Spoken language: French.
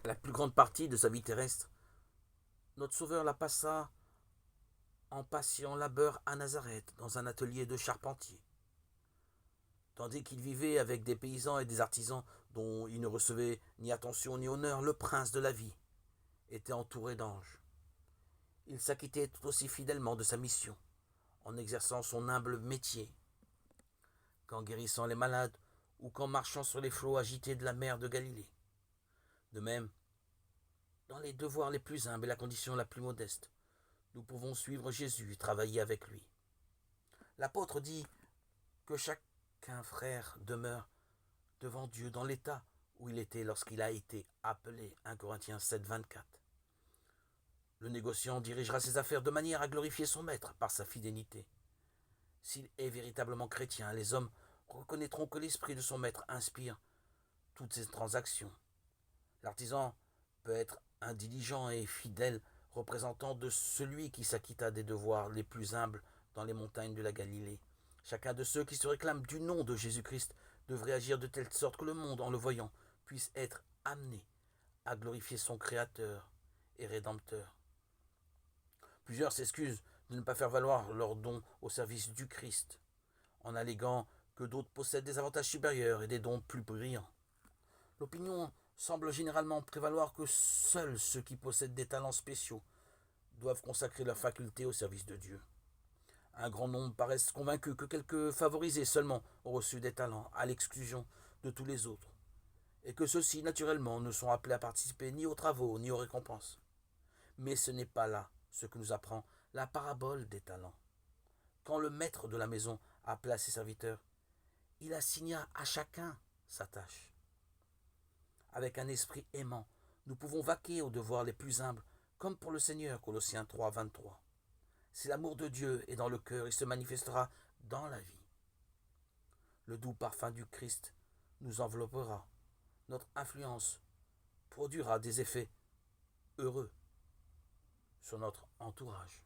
La plus grande partie de sa vie terrestre, notre Sauveur la passa en patient labeur à Nazareth, dans un atelier de charpentier. Tandis qu'il vivait avec des paysans et des artisans dont il ne recevait ni attention ni honneur, le prince de la vie était entouré d'anges. Il s'acquittait tout aussi fidèlement de sa mission, en exerçant son humble métier, qu'en guérissant les malades ou qu'en marchant sur les flots agités de la mer de Galilée. De même, dans les devoirs les plus humbles et la condition la plus modeste, nous pouvons suivre Jésus et travailler avec lui. L'apôtre dit que chacun frère demeure devant Dieu dans l'état où il était lorsqu'il a été appelé. 1 Corinthiens 7, 24. Le négociant dirigera ses affaires de manière à glorifier son maître par sa fidélité. S'il est véritablement chrétien, les hommes reconnaîtront que l'esprit de son maître inspire toutes ses transactions. L'artisan peut être un diligent et fidèle représentant de celui qui s'acquitta des devoirs les plus humbles dans les montagnes de la Galilée. Chacun de ceux qui se réclament du nom de Jésus-Christ devrait agir de telle sorte que le monde, en le voyant, puisse être amené à glorifier son Créateur et Rédempteur. Plusieurs s'excusent de ne pas faire valoir leurs dons au service du Christ, en alléguant que d'autres possèdent des avantages supérieurs et des dons plus brillants. L'opinion semble généralement prévaloir que seuls ceux qui possèdent des talents spéciaux doivent consacrer leurs facultés au service de Dieu. Un grand nombre paraissent convaincus que quelques favorisés seulement ont reçu des talents, à l'exclusion de tous les autres, et que ceux-ci, naturellement, ne sont appelés à participer ni aux travaux ni aux récompenses. Mais ce n'est pas là ce que nous apprend la parabole des talents. Quand le maître de la maison appela ses serviteurs, il assigna à chacun sa tâche. Avec un esprit aimant, nous pouvons vaquer aux devoirs les plus humbles, comme pour le Seigneur, Colossiens 3, 23. Si l'amour de Dieu est dans le cœur, il se manifestera dans la vie. Le doux parfum du Christ nous enveloppera. Notre influence produira des effets heureux sur notre entourage.